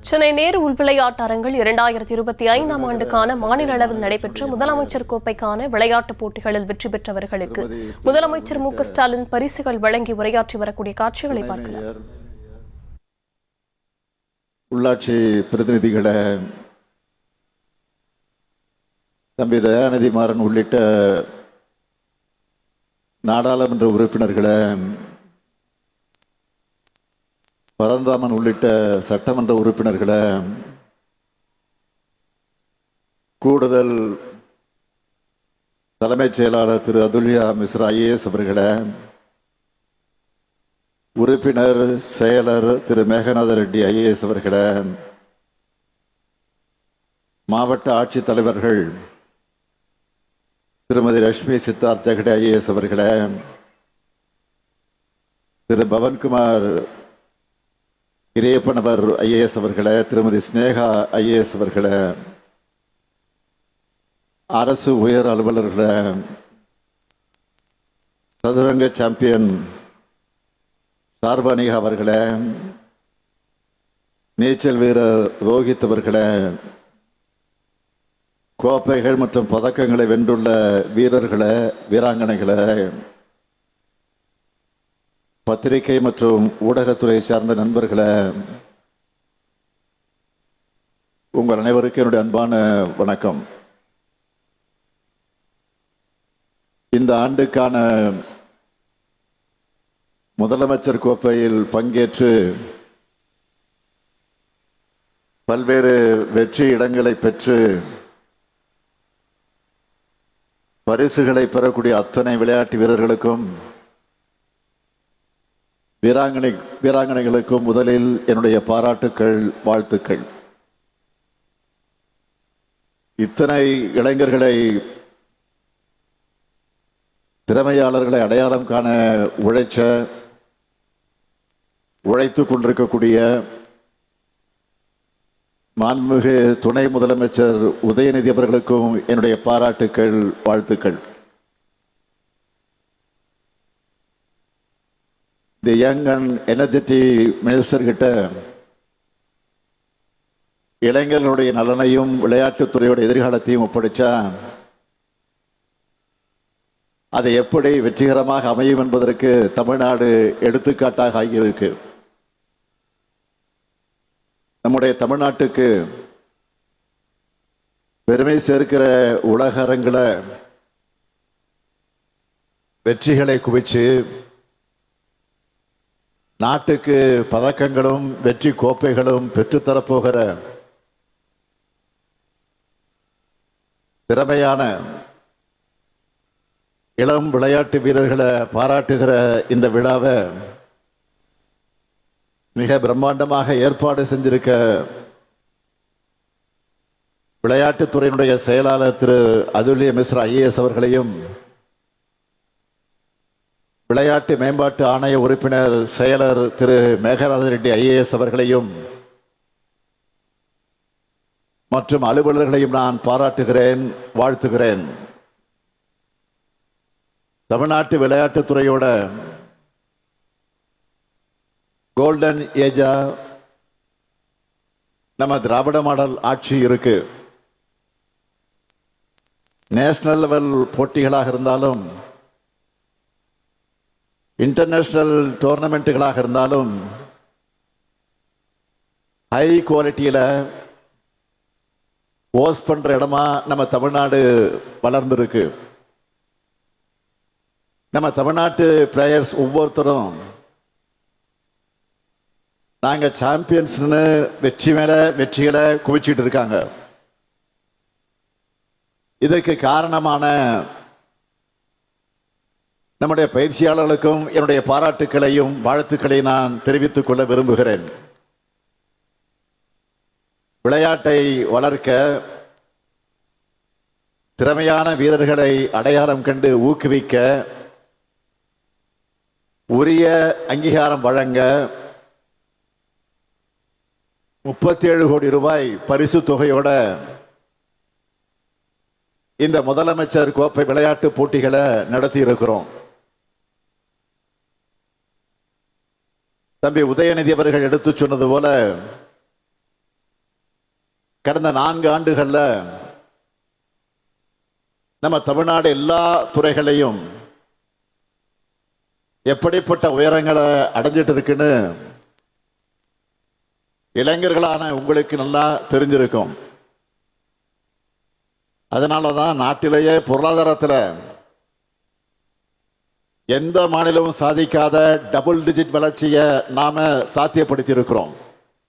சென்னை நேரு உள்விளையாட்டு அரங்கில் 2025ஆம் ஆண்டுக்கான மாநில அளவில் நடைபெற்ற முதலமைச்சர் கோப்பைக்கான விளையாட்டுப் போட்டிகளில் வெற்றி பெற்றவர்களுக்கு முதலமைச்சர் மு.க.ஸ்டாலின் பரிசுகள் வழங்கி உரையாற்றி வரக்கூடிய காட்சிகளை பார்க்கலாம். உள்ளாட்சி பிரதிநிதிகளை தம்பி தயாநிதி மாறன் உள்ளிட்ட நாடாளுமன்ற உறுப்பினர்களை, பரந்தாமன் உள்ளிட்ட சட்டமன்ற உறுப்பினர்களை, கூடுதல் தலைமைச் செயலாளர் திரு அதுல்யா மிஸ்ரா ஐஏஎஸ் அவர்களை, உறுப்பினர் செயலர் திரு மேகநாத ரெட்டி ஐஏஎஸ் அவர்களை, மாவட்ட ஆட்சித்தலைவர்கள் திருமதி ரஷ்மி சித்தார்த் ஜெகடே ஐஏஎஸ் அவர்களை, திரு பவன்குமார் இறையப்பனவர் ஐஏஎஸ் அவர்களை, திருமதி ஸ்னேகா ஐஏஎஸ் அவர்களை, அரசு உயர் அலுவலர்களை, சதுரங்க சாம்பியன் சார்பானிகா அவர்களை, நீச்சல் வீரர் ரோஹித் அவர்களை, கோப்பைகள் மற்றும் பதக்கங்களை வென்றுள்ள வீரர்களை, வீராங்கனைகளை, பத்திரிகை மற்றும் ஊடகத்துறை சார்ந்த நண்பர்களை, உங்கள் அனைவருக்கும் என்னுடைய அன்பான வணக்கம். இந்த ஆண்டுக்கான முதலமைச்சர் கோப்பையில் பங்கேற்று பல்வேறு வெற்றி இடங்களை பெற்று பரிசுகளை பெறக்கூடிய அத்தனை விளையாட்டு வீரர்களுக்கும் வீராங்கனைகளுக்கும் முதலில் என்னுடைய பாராட்டுக்கள், வாழ்த்துக்கள். இத்தனை இளைஞர்களை, திறமையாளர்களை அடையாளம் காண உழைத்துக் கொண்டிருக்கக்கூடிய மாண்புமிகு துணை முதலமைச்சர் உதயநிதி அவர்களுக்கும் என்னுடைய பாராட்டுக்கள், வாழ்த்துக்கள். இந்த யங் அண்ட் எனர்ஜெட்டிக் மினிஸ்டர் கிட்ட இளைஞர்களுடைய நலனையும் விளையாட்டுத்துறையோட எதிர்காலத்தையும் ஒப்படைச்சா அது எப்படி வெற்றிகரமாக அமையும் என்பதற்கு தமிழ்நாடு எடுத்துக்காட்டாக ஆகியிருக்கு. நம்முடைய தமிழ்நாட்டுக்கு பெருமை சேர்க்கிற உலக அரங்கில் வெற்றிகளை குவிச்சு நாட்டுக்கு பதக்கங்களும் வெற்றி கோப்பைகளும் பெற்றுத்தரப்போகிற திறமையான இளம் விளையாட்டு வீரர்களை பாராட்டுகிற இந்த விழாவை மிக பிரம்மாண்டமாக ஏற்பாடு செஞ்சிருக்க விளையாட்டுத்துறையினுடைய செயலாளர் திரு அதுல்ய மிஸ்ரா ஐஏஎஸ் அவர்களையும், விளையாட்டு மேம்பாட்டு ஆணைய உறுப்பினர் செயலர் திரு மேகநாத ரெட்டி ஐஏஎஸ் அவர்களையும் மற்றும் அலுவலர்களையும் நான் பாராட்டுகிறேன், வாழ்த்துகிறேன். தமிழ்நாட்டு விளையாட்டுத்துறையோட கோல்டன் ஏஜா நம்ம திராவிட மாடல் ஆட்சி இருக்கு. நேஷனல் லெவல் போட்டிகளாக இருந்தாலும், இன்டர்நேஷனல் டோர்னமெண்ட்டுகளாக இருந்தாலும் ஹை குவாலிட்டியில் ஹோஸ்ட் பண்ற இடமா நம்ம தமிழ்நாடு வளர்ந்துருக்கு. நம்ம தமிழ்நாட்டு பிளேயர்ஸ் ஒவ்வொருத்தரும் நாங்க சாம்பியன்ஸ்னு வெற்றி மேல வெற்றிகளை குவிச்சுட்டு இருக்காங்க. இதற்கு காரணமான நம்முடைய பயிற்சியாளர்களுக்கும் என்னுடைய பாராட்டுக்களையும் வாழ்த்துக்களையும் நான் தெரிவித்துக் கொள்ள விரும்புகிறேன். விளையாட்டை வளர்க்க, திறமையான வீரர்களை அடையாளம் கண்டு ஊக்குவிக்க, உரிய அங்கீகாரம் வழங்க 37 கோடி ரூபாய் பரிசு தொகையோட இந்த முதலமைச்சர் கோப்பை விளையாட்டு போட்டிகளை நடத்தி இருக்கிறோம். தம்பி உதயநிதி அவர்கள் எடுத்து சொன்னது போல கடந்த 4 ஆண்டுகள்ல நம்ம தமிழ்நாடு எல்லா துறைகளையும் எப்படிப்பட்ட உயரங்களை அடைஞ்சிட்டு இருக்குன்னு இளைஞர்களான உங்களுக்கு நல்லா தெரிஞ்சிருக்கும். அதனாலதான் நாட்டிலேயே பொருளாதாரத்தில் எந்த மாநிலமும் சாதிக்காத டபுள் டிஜிட் வளர்ச்சியை நாம சாத்தியப்படுத்தி இருக்கிறோம்.